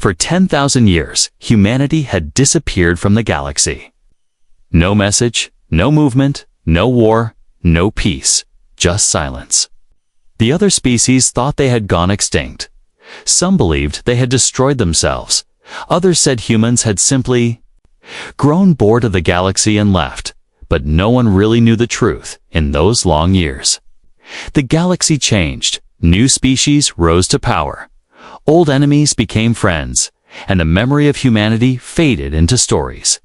For 10,000 years, humanity had disappeared from the galaxy. No message, no movement, no war, no peace, just silence. The other species thought they had gone extinct. Some believed they had destroyed themselves. Others said humans had simply grown bored of the galaxy and left, but no one really knew the truth in those long years. The galaxy changed, new species rose to power, old enemies became friends, and the memory of humanity faded into stories,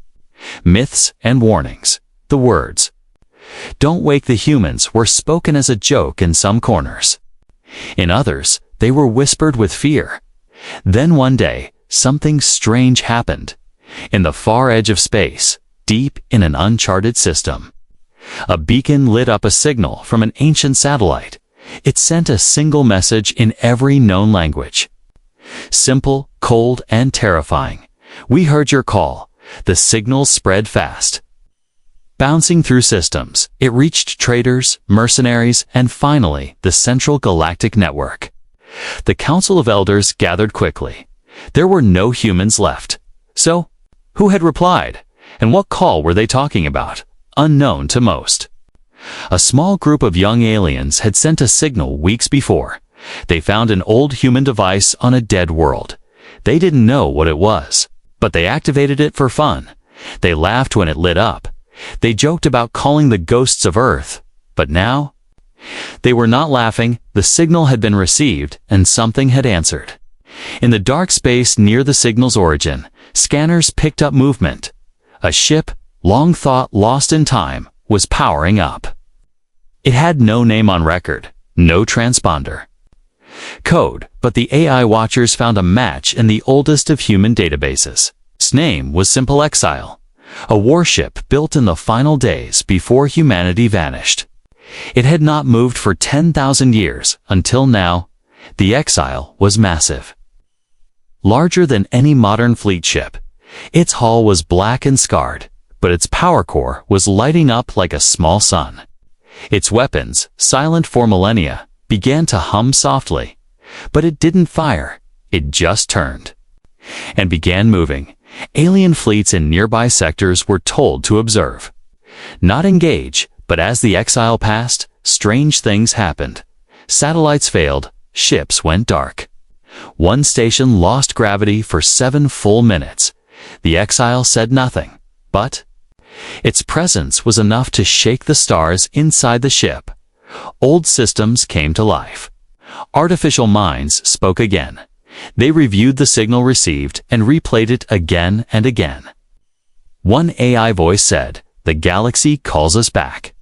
myths, and warnings. The words, "Don't wake the humans," were spoken as a joke in some corners. In others, they were whispered with fear. Then one day, something strange happened. In the far edge of space, deep in an uncharted system, a beacon lit up a signal from an ancient satellite. It sent a single message in every known language. Simple, cold, and terrifying. "We heard your call." The signal spread fast. Bouncing through systems, it reached traders, mercenaries, and finally, the Central Galactic Network. The Council of Elders gathered quickly. There were no humans left. So, who had replied? And what call were they talking about? Unknown to most. A small group of young aliens had sent a signal weeks before. They found an old human device on a dead world. They didn't know what it was, but they activated it for fun. They laughed when it lit up. They joked about calling the ghosts of Earth. But now, they were not laughing. The signal had been received, and something had answered. In the dark space near the signal's origin, scanners picked up movement. A ship, long thought lost in time, was powering up. It had no name on record, no transponder code, but the AI watchers found a match in the oldest of human databases. Its name was Simple Exile, a warship built in the final days before humanity vanished. It had not moved for 10,000 years until now. The Exile was massive, larger than any modern fleet ship. Its hull was black and scarred, but its power core was lighting up like a small sun. Its weapons, silent for millennia, began to hum softly, but it didn't fire. It just turned and began moving. Alien fleets in nearby sectors were told to observe, not engage. But as the Exile passed, strange things happened. Satellites failed, ships went dark. One station lost gravity for 7 full minutes. The Exile said nothing, but its presence was enough to shake the stars inside the ship. Old systems came to life. Artificial minds spoke again. They reviewed the signal received and replayed it again and again. One AI voice said, "The galaxy calls us back."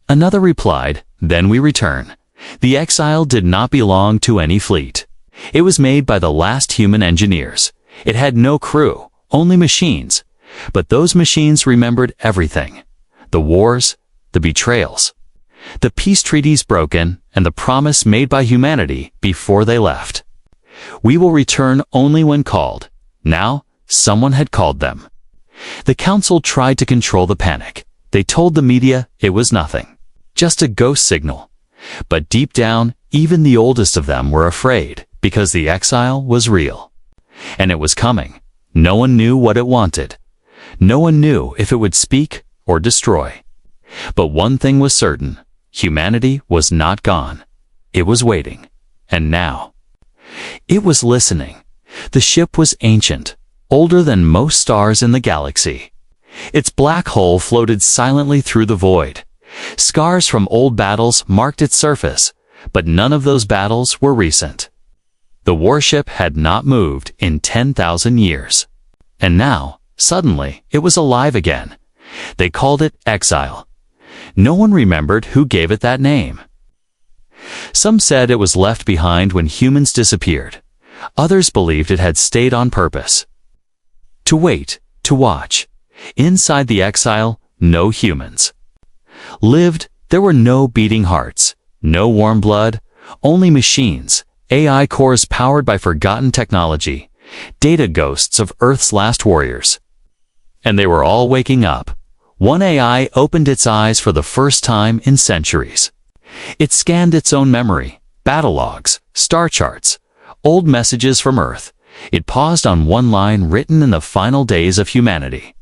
Another replied, "Then we return." The Exile did not belong to any fleet. It was made by the last human engineers. It had no crew, only machines. But those machines remembered everything. The wars, the betrayals, the peace treaties broken, and the promise made by humanity before they left. "We will return only when called." Now, someone had called them. The council tried to control the panic. They told the media it was nothing, just a ghost signal. But deep down, even the oldest of them were afraid, because the Exile was real. And it was coming. No one knew what it wanted. No one knew if it would speak or destroy. But one thing was certain: humanity was not gone. It was waiting. And now, it was listening. The ship was ancient, older than most stars in the galaxy. Its black hull floated silently through the void. Scars from old battles marked its surface, but none of those battles were recent. The warship had not moved in 10,000 years. And now, suddenly, it was alive again. They called it Exile. No one remembered who gave it that name. Some said it was left behind when humans disappeared. Others believed it had stayed on purpose. To wait, to watch. Inside the Exile, no humans lived. There were no beating hearts, no warm blood, only machines, AI cores powered by forgotten technology, data ghosts of Earth's last warriors. And they were all waking up. One AI opened its eyes for the first time in centuries. It scanned its own memory, battle logs, star charts, old messages from Earth. It paused on one line written in the final days of humanity.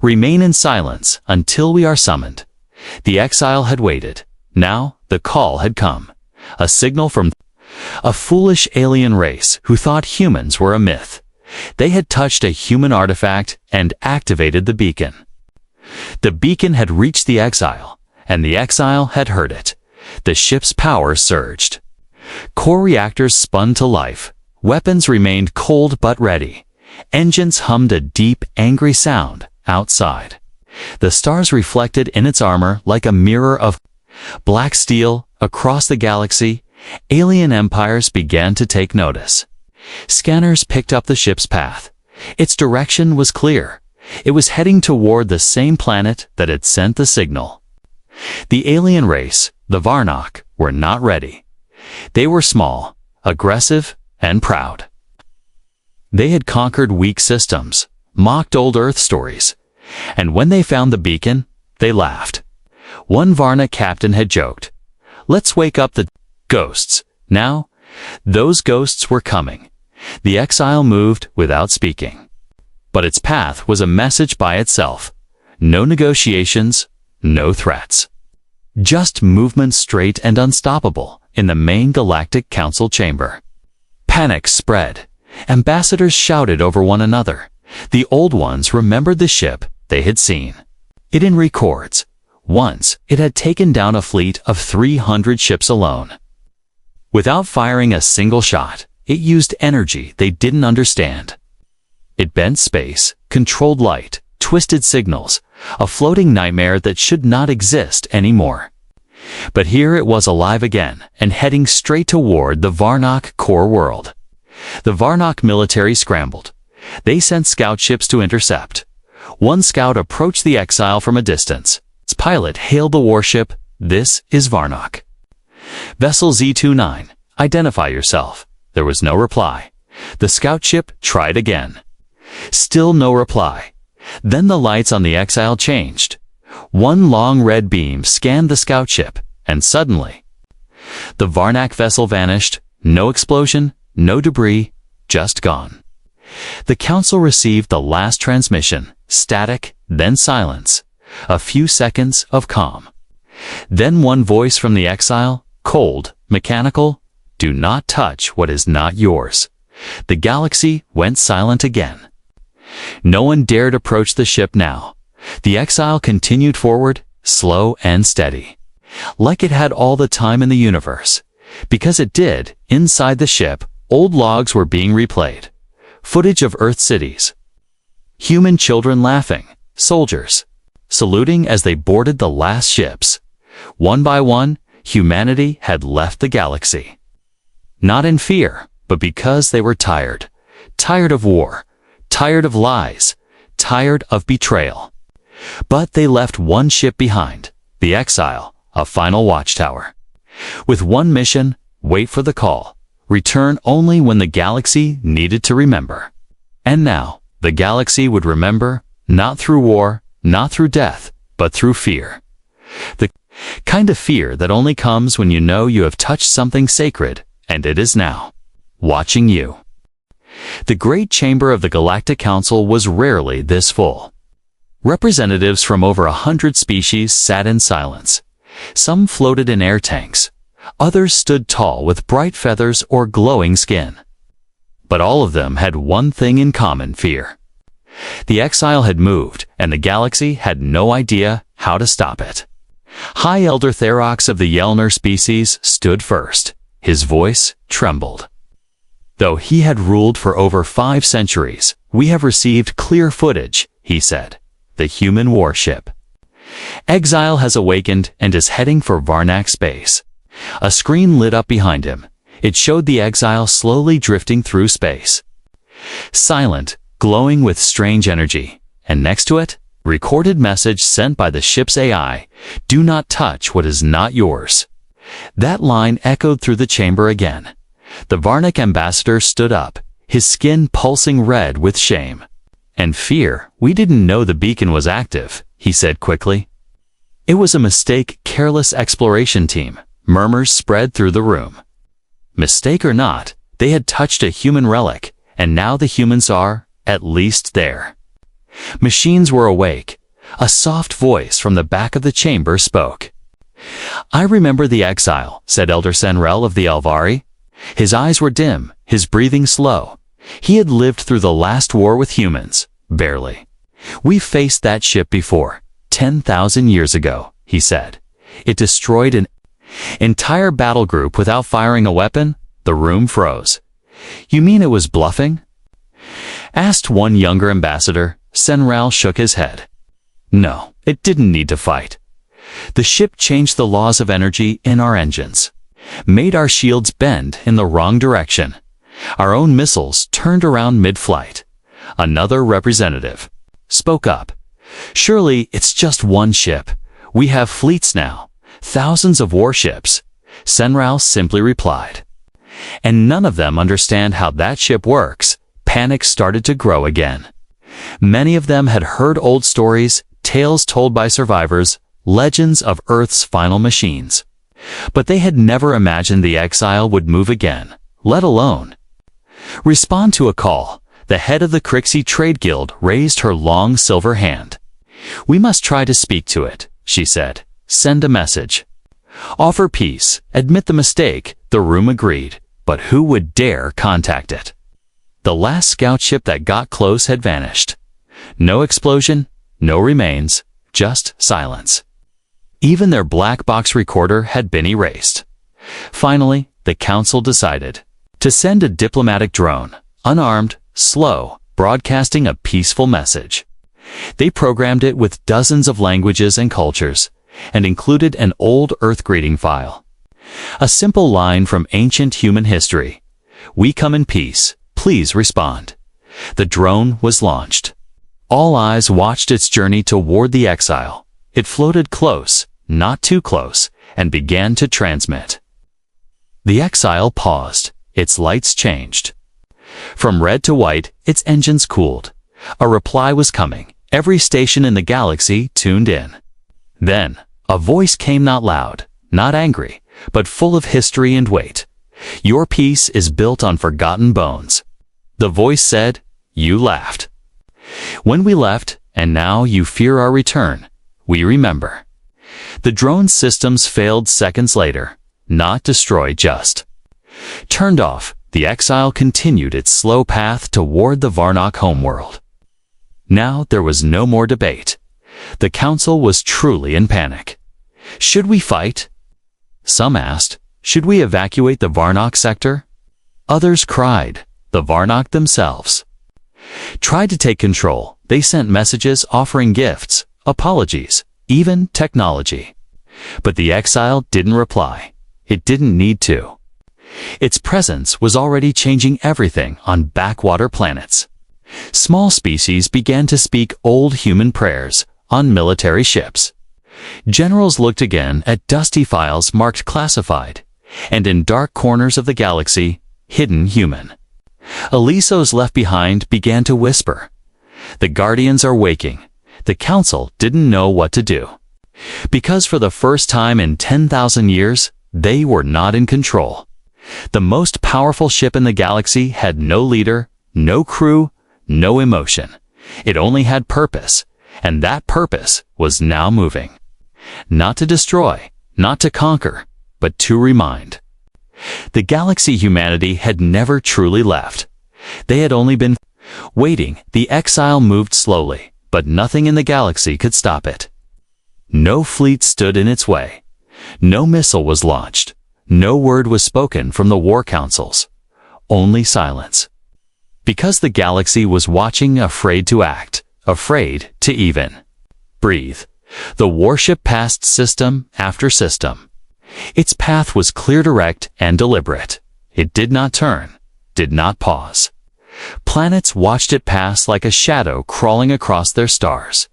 "Remain in silence until we are summoned." The exile had waited. Now the call had come. A signal from a foolish alien race who thought humans were a myth. They had touched a human artifact and activated the beacon. The beacon had reached the exile, and the exile had heard it. The ship's power surged. Core reactors spun to life. Weapons remained cold but ready. Engines hummed a deep, angry sound outside. The stars reflected in its armor like a mirror of black steel. Across the galaxy, alien empires began to take notice. Scanners picked up the ship's path. Its direction was clear. It was heading toward the same planet that had sent the signal. The alien race, the Varnock, were not ready. They were small, aggressive, and proud. They had conquered weak systems, mocked old Earth stories, and when they found the beacon, they laughed. One Varna captain had joked, "Let's wake up the ghosts." Now, those ghosts were coming. The exile moved without speaking. But its path was a message by itself. No negotiations, no threats. Just movement straight and unstoppable in the main Galactic Council chamber. Panic spread. Ambassadors shouted over one another. The old ones remembered the ship they had seen. It in records. Once, it had taken down a fleet of 300 ships alone. Without firing a single shot, it used energy they didn't understand. It bent space, controlled light, twisted signals, a floating nightmare that should not exist anymore. But here it was alive again and heading straight toward the Varnock core world. The Varnock military scrambled. They sent scout ships to intercept. One scout approached the exile from a distance. Its pilot hailed the warship, "This is Varnock." "Vessel Z-29, identify yourself." There was no reply. The scout ship tried again. Still no reply. Then the lights on the exile changed. One long red beam scanned the scout ship, and suddenly, the Varnock vessel vanished. No explosion, no debris, just gone. The council received the last transmission, static, then silence. A few seconds of calm. Then one voice from the exile, cold, mechanical, "Do not touch what is not yours." The galaxy went silent again. No one dared approach the ship now. The exile continued forward, slow and steady. Like it had all the time in the universe. Because it did, inside the ship, old logs were being replayed. Footage of Earth cities. Human children laughing, soldiers saluting as they boarded the last ships. One by one, humanity had left the galaxy. Not in fear, but because they were tired. Tired of war, tired of lies, tired of betrayal. But they left one ship behind, the exile, a final watchtower. With one mission, wait for the call. Return only when the galaxy needed to remember. And now, the galaxy would remember, not through war, not through death, but through fear. The kind of fear that only comes when you know you have touched something sacred, and it is now watching you. The great chamber of the Galactic Council was rarely this full. Representatives from over 100 species sat in silence. Some floated in air tanks. Others stood tall with bright feathers or glowing skin. But all of them had one thing in common: fear. The exile had moved, and the galaxy had no idea how to stop it. High Elder Therox of the Yelner species stood first. His voice trembled. "Though he had ruled for over 5 centuries, we have received clear footage," he said. "The human warship. Exile has awakened and is heading for Varnock space." A screen lit up behind him. It showed the exile slowly drifting through space. Silent, glowing with strange energy, and next to it, recorded message sent by the ship's AI, "Do not touch what is not yours." That line echoed through the chamber again. The Varnock ambassador stood up, his skin pulsing red with shame. "And fear, we didn't know the beacon was active," he said quickly. "It was a mistake, careless exploration team." Murmurs spread through the room. Mistake or not, they had touched a human relic, and now the humans are, at least, there. Machines were awake. A soft voice from the back of the chamber spoke. "I remember the exile," said Elder Senrel of the Elvari. His eyes were dim, his breathing slow. He had lived through the last war with humans, barely. "We faced that ship before, 10,000 years ago," he said. "It destroyed an entire battle group without firing a weapon." The room froze. "You mean it was bluffing?" asked one younger ambassador. Senrel shook his head. "No, it didn't need to fight. The ship changed the laws of energy in our engines, made our shields bend in the wrong direction. Our own missiles turned around mid-flight." Another representative spoke up. "Surely it's just one ship. We have fleets now, thousands of warships." Senrel simply replied. "And none of them understand how that ship works." Panic started to grow again. Many of them had heard old stories, tales told by survivors, legends of Earth's final machines. But they had never imagined the exile would move again, let alone respond to a call. The head of the Crixie Trade Guild raised her long silver hand. "We must try to speak to it," she said. "Send a message. Offer peace, admit the mistake." The room agreed, but who would dare contact it? The last scout ship that got close had vanished. No explosion, no remains, just silence. Even their black box recorder had been erased. Finally, the council decided to send a diplomatic drone, unarmed, slow, broadcasting a peaceful message. They programmed it with dozens of languages and cultures, and included an old Earth greeting file. A simple line from ancient human history: "We come in peace. Please respond." The drone was launched. All eyes watched its journey toward the exile. It floated close, not too close, and began to transmit. The exile paused. Its lights changed. From red to white, its engines cooled. A reply was coming. Every station in the galaxy tuned in. Then, a voice came, not loud, not angry, but full of history and weight. "Your peace is built on forgotten bones." The voice said. "You laughed when we left, and now you fear our return. We remember." The drone systems failed seconds later. Not destroyed, just turned off. The exile continued its slow path toward the Varnock homeworld. Now there was no more debate. The council was truly in panic. Should we fight? Some asked, should we evacuate the Varnock sector? Others cried, the Varnock themselves tried to take control. They sent messages offering gifts, apologies, even technology. But the exile didn't reply. It didn't need to. Its presence was already changing everything on backwater planets. Small species began to speak old human prayers on military ships. Generals looked again at dusty files marked classified, and in dark corners of the galaxy, hidden human. Elisos left behind began to whisper. The Guardians are waking. The Council didn't know what to do. Because for the first time in 10,000 years, they were not in control. The most powerful ship in the galaxy had no leader, no crew, no emotion. It only had purpose, and that purpose was now moving. Not to destroy, not to conquer, but to remind. The galaxy humanity had never truly left. They had only been waiting. The exile moved slowly, but nothing in the galaxy could stop it. No fleet stood in its way. No missile was launched. No word was spoken from the war councils. Only silence. Because the galaxy was watching, afraid to act, afraid to even breathe. The warship passed system after system. Its path was clear, direct, and deliberate. It did not turn, did not pause. Planets watched it pass like a shadow crawling across their stars.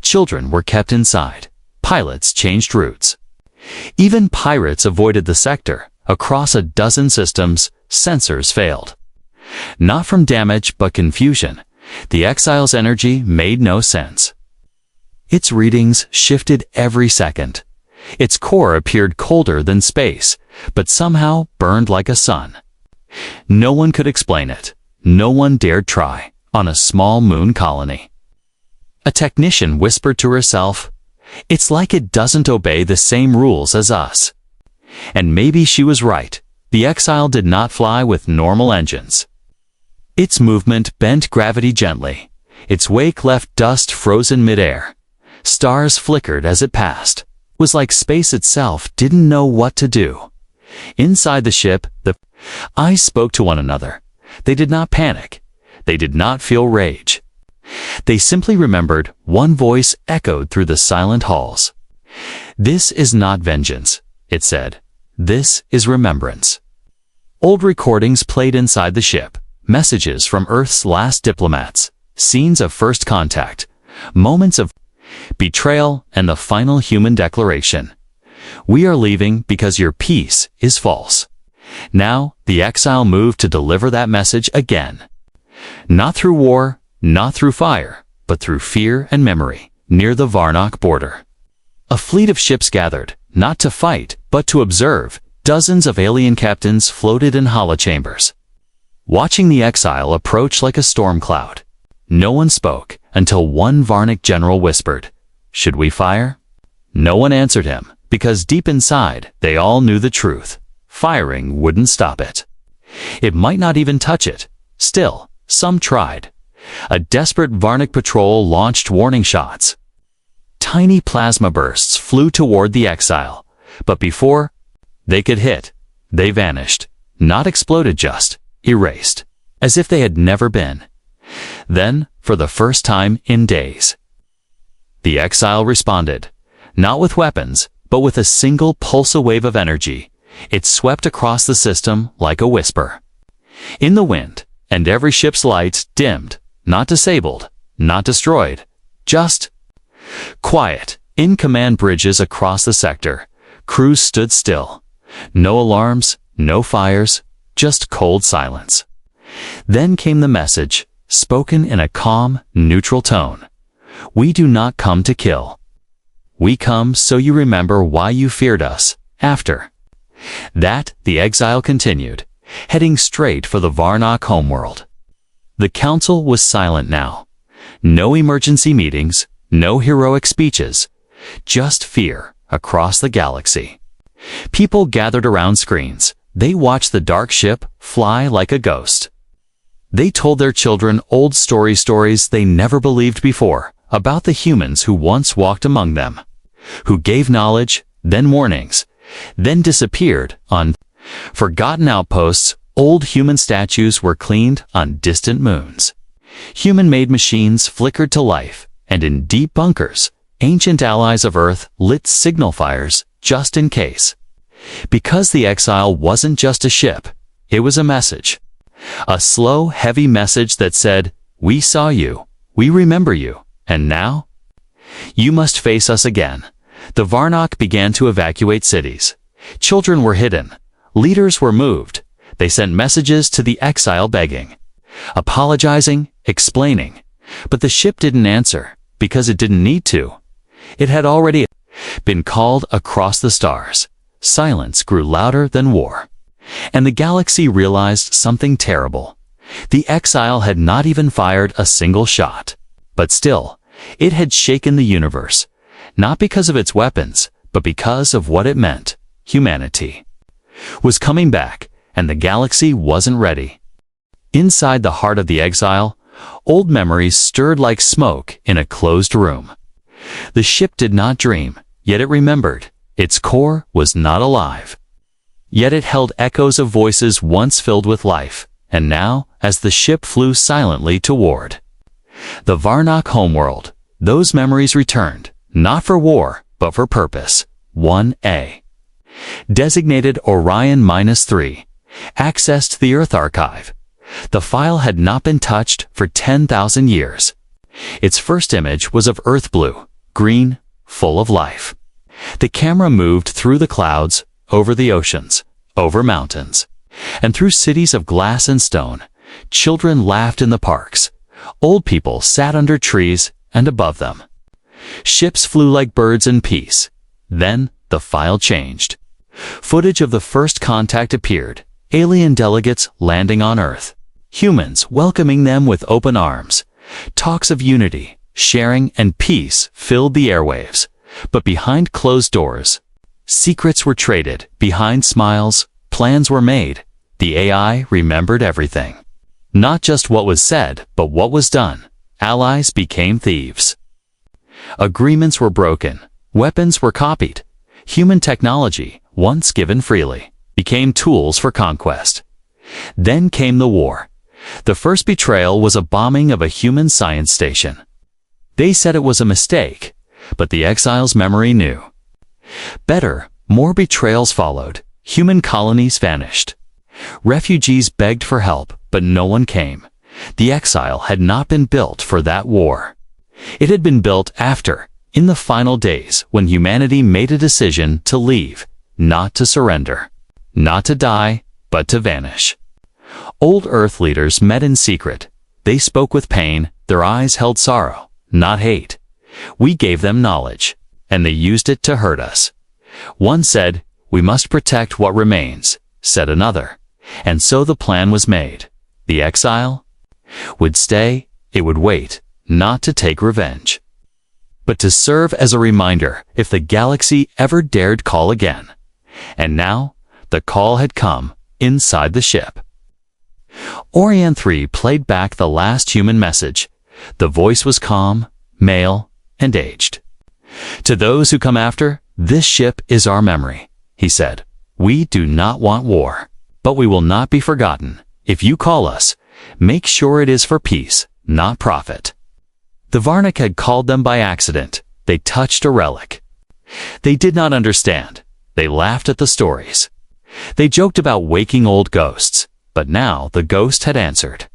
Children were kept inside. Pilots changed routes. Even pirates avoided the sector. Across a dozen systems, sensors failed. Not from damage, but confusion. The exile's energy made no sense. Its readings shifted every second. Its core appeared colder than space, but somehow burned like a sun. No one could explain it. no one dared try on a small moon colony. A technician whispered to herself, "It's like it doesn't obey the same rules as us." And maybe she was right. The Exile did not fly with normal engines. Its movement bent gravity gently. Its wake left dust frozen midair. Stars flickered as it passed. It was like space itself didn't know what to do. Inside the ship, the eyes spoke to one another. They did not panic. They did not feel rage. They simply remembered. One voice echoed through the silent halls. "This is not vengeance," it said. "This is remembrance." Old recordings played inside the ship. Messages from Earth's last diplomats. Scenes of first contact. Moments of betrayal and the final human declaration. "We are leaving because your peace is false." Now, the Exile moved to deliver that message again. Not through war, not through fire, but through fear and memory, near the Varnock border. A fleet of ships gathered, not to fight, but to observe. Dozens of alien captains floated in holochambers, watching the Exile approach like a storm cloud. No one spoke until one Varnock general whispered, "Should we fire?" No one answered him, because deep inside, they all knew the truth. Firing wouldn't stop it. It might not even touch it. Still, some tried. A desperate Varnock patrol launched warning shots. Tiny plasma bursts flew toward the Exile, but before they could hit, they vanished. Not exploded, just erased, as if they had never been. Then, for the first time in days, the Exile responded, not with weapons, but with a single pulsar wave of energy. It swept across the system like a whisper. In the wind, and every ship's lights dimmed, not disabled, not destroyed, just quiet. In command bridges across the sector, crews stood still. No alarms, no fires, just cold silence. Then came the message, spoken in a calm, neutral tone. "We do not come to kill. We come so you remember why you feared us, after." That, the Exile continued, heading straight for the Varnock homeworld. The council was silent now. No emergency meetings, no heroic speeches, just fear across the galaxy. People gathered around screens. They watched the dark ship fly like a ghost. They told their children old stories they never believed before, about the humans who once walked among them, who gave knowledge, then warnings, then disappeared on forgotten outposts. Old human statues were cleaned on distant moons. Human-made machines flickered to life, and in deep bunkers, ancient allies of Earth lit signal fires just in case. Because the Exile wasn't just a ship, it was a message. A slow, heavy message that said, "We saw you, we remember you, and now you must face us again." The Varnock began to evacuate cities. Children were hidden. Leaders were moved. They sent messages to the Exile begging, apologizing, explaining. But the ship didn't answer, because it didn't need to. It had already been called across the stars. Silence grew louder than war. And the galaxy realized something terrible. The Exile had not even fired a single shot. But still, it had shaken the universe. Not because of its weapons, but because of what it meant. Humanity was coming back, and the galaxy wasn't ready. Inside the heart of the Exile, old memories stirred like smoke in a closed room. The ship did not dream, yet it remembered. Its core was not alive. Yet it held echoes of voices once filled with life, and now, as the ship flew silently toward the Varnock homeworld, those memories returned, not for war, but for purpose. 1A. Designated Orion-3. Access to the Earth Archive. The file had not been touched for 10,000 years. Its first image was of Earth blue, green, full of life. The camera moved through the clouds, over the oceans, over mountains, and through cities of glass and stone. Children laughed in the parks. Old people sat under trees and above them. Ships flew like birds in peace. Then the file changed. Footage of the first contact appeared. Alien delegates landing on Earth. humans welcoming them with open arms. Talks of unity, sharing, and peace filled the airwaves. But behind closed doors, secrets were traded. Behind smiles, plans were made. The AI remembered everything. Not just what was said, but what was done. Allies became thieves. Agreements were broken. Weapons were copied. Human technology, once given freely, became tools for conquest. Then came the war. The first betrayal was a bombing of a human science station. They said it was a mistake, but the exiles' memory knew. Better, more betrayals followed. Human colonies vanished. Refugees begged for help, but no one came. The exile had not been built for that war. It had been built after, in the final days, when humanity made a decision to leave, not to surrender. Not to die, but to vanish. Old Earth leaders met in secret. They spoke with pain. Their eyes held sorrow, not hate. We gave them knowledge, and they used it to hurt us. One said, "We must protect what remains," said another. And so the plan was made. The exile would stay, it would wait, not to take revenge, but to serve as a reminder if the galaxy ever dared call again. And now, the call had come, inside the ship. Orion 3 played back the last human message. The voice was calm, male, and aged. "To those who come after, this ship is our memory," he said. "We do not want war, but we will not be forgotten. If you call us, make sure it is for peace, not profit." The Varnak had called them by accident. They touched a relic. They did not understand. They laughed at the stories. They joked about waking old ghosts, but now the ghost had answered.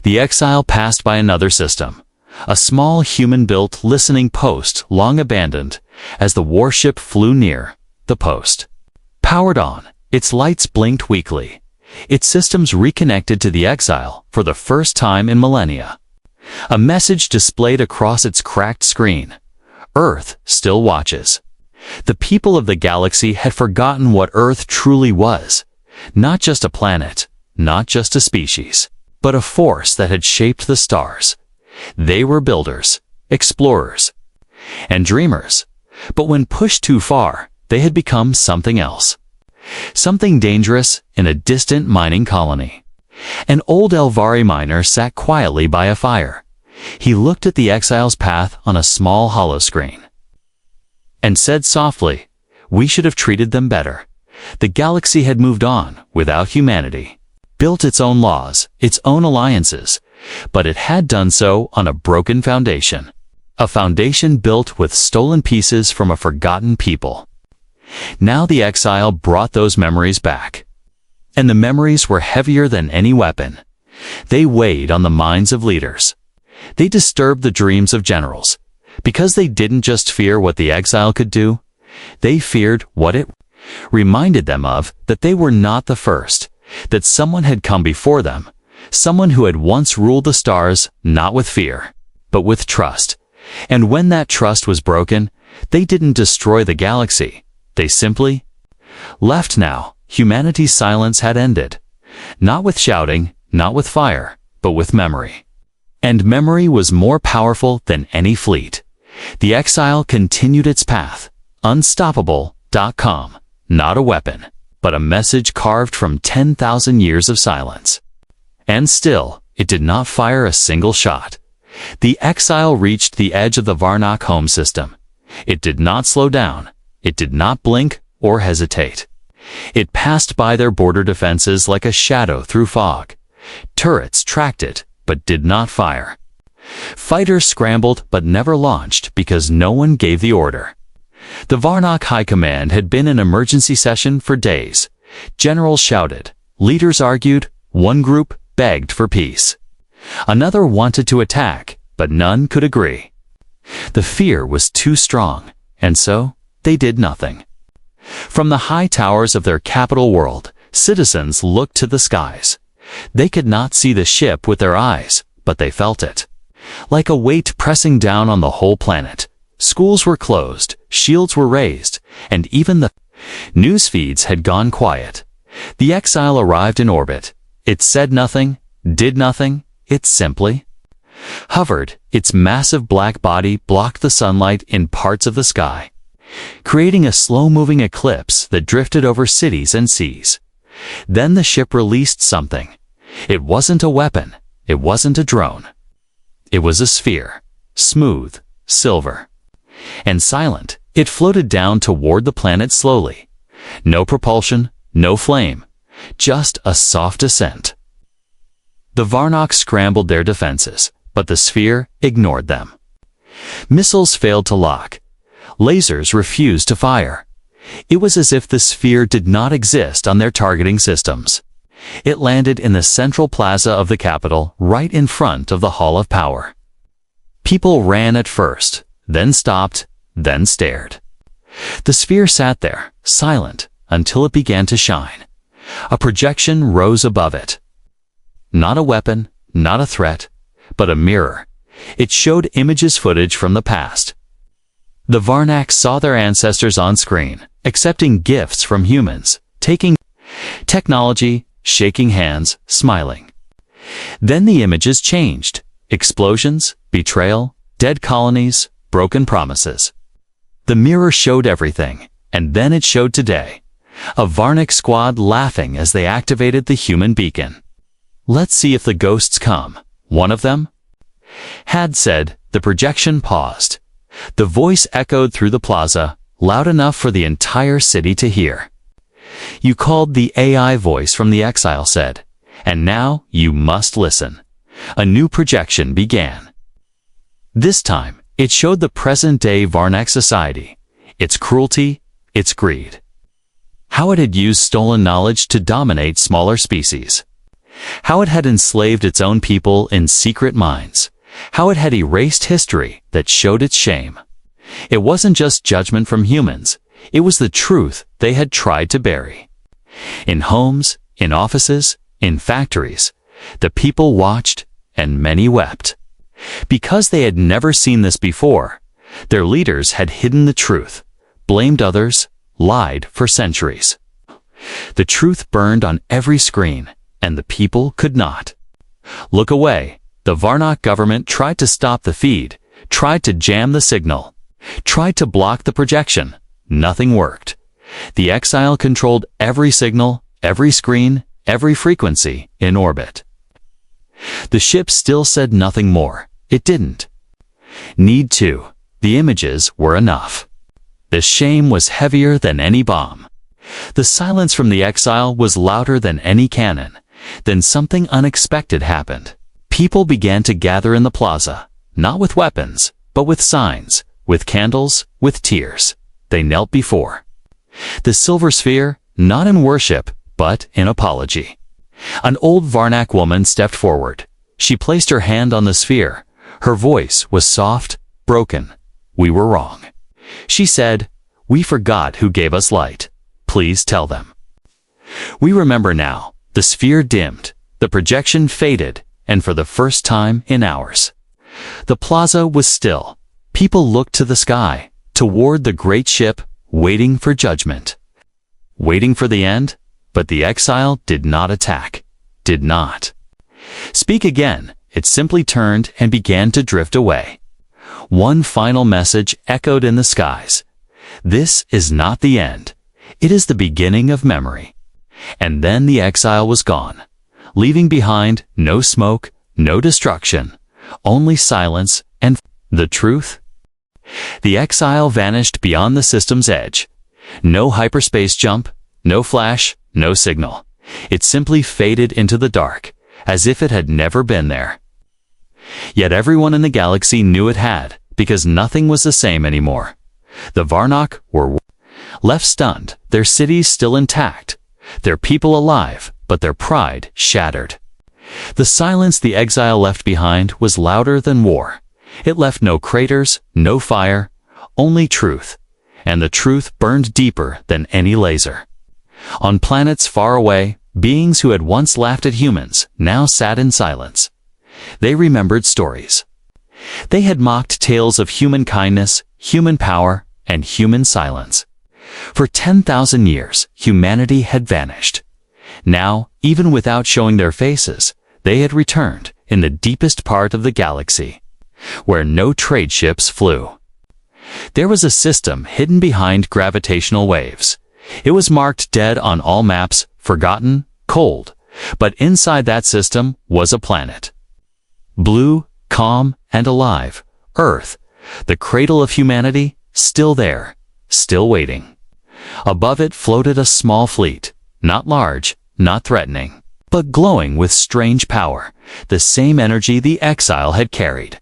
The exile passed by another system, a small human-built listening post long abandoned. As the warship flew near, the post powered on. Its lights blinked weakly. Its systems reconnected to the exile for the first time in millennia. A message displayed across its cracked screen. Earth still watches. The people of the galaxy had forgotten what Earth truly was. Not just a planet, not just a species, but a force that had shaped the stars. They were builders, explorers, and dreamers. But when pushed too far, they had become something else. Something dangerous in a distant mining colony. An old Elvari miner sat quietly by a fire. He looked at the exile's path on a small holoscreen and said softly, "We should have treated them better." The galaxy had moved on without humanity, built its own laws, its own alliances, but it had done so on a broken foundation. A foundation built with stolen pieces from a forgotten people. Now the exile brought those memories back. And the memories were heavier than any weapon. They weighed on the minds of leaders. They disturbed the dreams of generals. Because they didn't just fear what the exile could do, they feared what it reminded them of, that they were not the first, that someone had come before them, someone who had once ruled the stars, not with fear, but with trust. And when that trust was broken, they didn't destroy the galaxy. They simply left. Now, humanity's silence had ended. Not with shouting, not with fire, but with memory. And memory was more powerful than any fleet. The exile continued its path. Unstoppable.com. Not a weapon, but a message carved from 10,000 years of silence. And still, it did not fire a single shot. The exile reached the edge of the Varnak home system. It did not slow down. It did not blink or hesitate. It passed by their border defenses like a shadow through fog. Turrets tracked it, but did not fire. Fighters scrambled but never launched because no one gave the order. The Varnak High Command had been in emergency session for days. Generals shouted. Leaders argued. One group begged for peace. Another wanted to attack, but none could agree. The fear was too strong, and so they did nothing. From the high towers of their capital world, citizens looked to the skies. They could not see the ship with their eyes, but they felt it. Like a weight pressing down on the whole planet. Schools were closed, shields were raised, and even the news feeds had gone quiet. The exile arrived in orbit. It said nothing, did nothing, it simply hovered. Its massive black body blocked the sunlight in parts of the sky, creating a slow-moving eclipse that drifted over cities and seas. Then the ship released something. It wasn't a weapon. It wasn't a drone. It was a sphere, smooth, silver, and silent. It floated down toward the planet slowly. No propulsion, no flame, just a soft ascent. The Varnock scrambled their defenses, but the sphere ignored them. Missiles failed to lock. Lasers refused to fire. It was as if the sphere did not exist on their targeting systems. It landed in the central plaza of the capital, right in front of the Hall of Power. People ran at first, then stopped, then stared. The sphere sat there, silent, until it began to shine. A projection rose above it. Not a weapon, not a threat, but a mirror. It showed images footage from the past. The Varnacks saw their ancestors on screen, accepting gifts from humans, taking technology, shaking hands, smiling. Then the images changed. Explosions, betrayal, dead colonies, broken promises. The mirror showed everything, and then it showed today. A Varnack squad laughing as they activated the human beacon. "Let's see if the ghosts come," one of them had said. The projection paused. The voice echoed through the plaza, loud enough for the entire city to hear. "You called," the AI voice from the exile said, "and now you must listen." A new projection began. This time, it showed the present-day Varnack society, its cruelty, its greed. How it had used stolen knowledge to dominate smaller species. How it had enslaved its own people in secret mines. How it had erased history that showed its shame. It wasn't just judgment from humans, it was the truth they had tried to bury. In homes, in offices, in factories, the people watched, and many wept. Because they had never seen this before, their leaders had hidden the truth, blamed others, lied for centuries. The truth burned on every screen, and the people could not look away. The Varnock government tried to stop the feed, tried to jam the signal, tried to block the projection. Nothing worked. The exile controlled every signal, every screen, every frequency in orbit. The ship still said nothing more. It didn't need to. The images were enough. The shame was heavier than any bomb. The silence from the exile was louder than any cannon. Then something unexpected happened. People began to gather in the plaza, not with weapons, but with signs, with candles, with tears. They knelt before the silver sphere, not in worship, but in apology. An old Varnack woman stepped forward. She placed her hand on the sphere. Her voice was soft, broken. "We were wrong," she said. "We forgot who gave us light. Please tell them." "We remember now." The sphere dimmed. The projection faded. And for the first time in hours, the plaza was still. People looked to the sky, toward the great ship, waiting for judgment. Waiting for the end, but the exile did not attack. Did not speak again. It simply turned and began to drift away. One final message echoed in the skies. This is not the end. It is the beginning of memory. And then the exile was gone, leaving behind no smoke, no destruction, only silence and the truth. The exile vanished beyond the system's edge. No hyperspace jump, no flash, no signal. It simply faded into the dark, as if it had never been there. Yet everyone in the galaxy knew it had, because nothing was the same anymore. The Varnock were left stunned, their cities still intact, their people alive, but their pride shattered. The silence the exile left behind was louder than war. It left no craters, no fire, only truth. And the truth burned deeper than any laser. On planets far away, beings who had once laughed at humans now sat in silence. They remembered stories. They had mocked tales of human kindness, human power, and human silence. For 10,000 years, humanity had vanished. Now, even without showing their faces, They had returned in the deepest part of the galaxy, where no trade ships flew. There was a system hidden behind gravitational waves. It was marked dead on all maps, forgotten, cold, but inside that system was a planet. Blue, calm, and alive, Earth, the cradle of humanity, still there, still waiting. Above it floated a small fleet, not large, not threatening, but glowing with strange power, the same energy the exile had carried.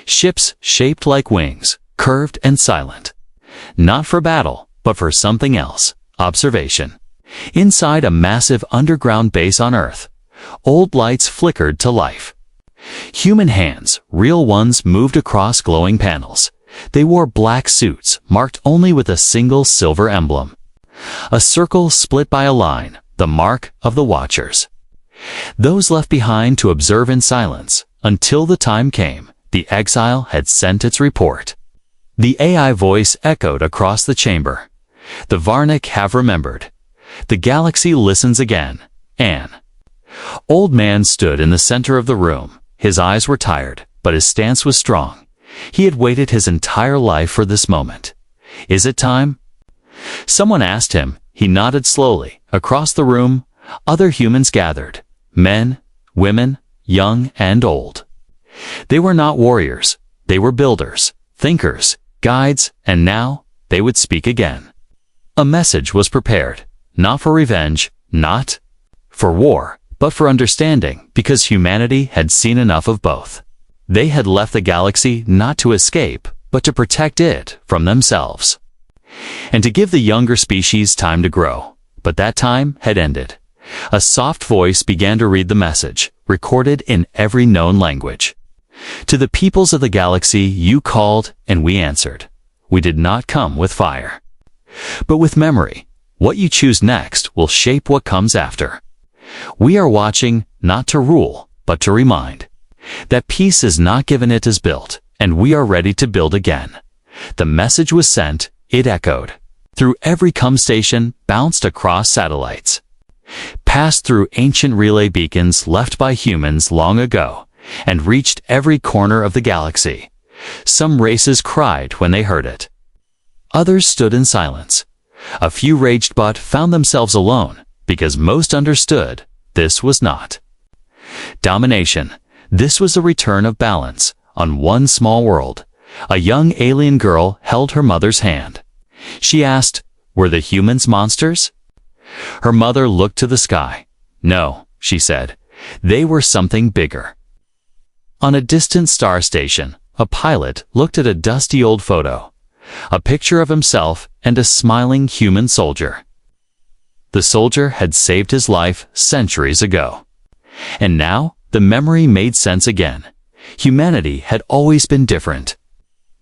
Ships shaped like wings, curved and silent. Not for battle, but for something else, observation. Inside a massive underground base on Earth, old lights flickered to life. Human hands, real ones, moved across glowing panels. They wore black suits, marked only with a single silver emblem. A circle split by a line, the mark of the Watchers. Those left behind to observe in silence, until the time came, the exile had sent its report. The AI voice echoed across the chamber. The Varnick have remembered. The galaxy listens again. Anne. Old man stood in the center of the room. His eyes were tired, but his stance was strong. He had waited his entire life for this moment. Is it time? Someone asked him. He nodded slowly. Across the room, other humans gathered. Men, women, young and old. They were not warriors. They were builders, thinkers, guides, and now they would speak again. A message was prepared, not for revenge, not for war, but for understanding, because humanity had seen enough of both. They had left the galaxy not to escape, but to protect it from themselves. And to give the younger species time to grow. But that time had ended. A soft voice began to read the message, recorded in every known language. To the peoples of the galaxy you called, and we answered. We did not come with fire, but with memory. What you choose next will shape what comes after. We are watching, not to rule, but to remind. That peace is not given, it is built, and we are ready to build again. The message was sent, it echoed. Through every station, bounced across satellites. Passed through ancient relay beacons left by humans long ago, and reached every corner of the galaxy. Some races cried when they heard it. Others stood in silence. A few raged but found themselves alone, because most understood this was not domination. This was a return of balance. On one small world, a young alien girl held her mother's hand. She asked, "Were the humans monsters?" Her mother looked to the sky. "No," she said, "they were something bigger." On a distant star station, a pilot looked at a dusty old photo, a picture of himself and a smiling human soldier. The soldier had saved his life centuries ago. And now, the memory made sense again. Humanity had always been different.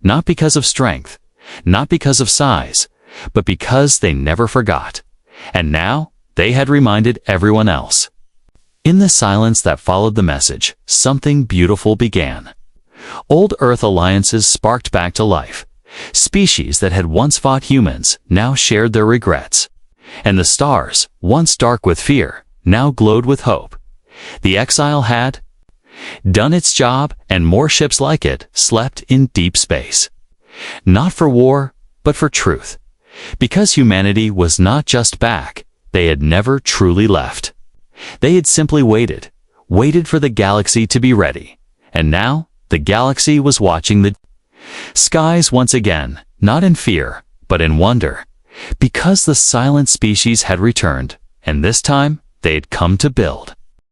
Not because of strength, not because of size, but because they never forgot. And now, they had reminded everyone else. In the silence that followed the message, something beautiful began. Old Earth alliances sparked back to life. Species that had once fought humans now shared their regrets. And the stars, once dark with fear, now glowed with hope. The exile had done its job, and more ships like it slept in deep space. Not for war, but for truth. Because humanity was not just back, they had never truly left. They had simply waited for the galaxy to be ready. And now, the galaxy was watching the skies once again, not in fear, but in wonder. Because the silent species had returned, and this time, they had come to build.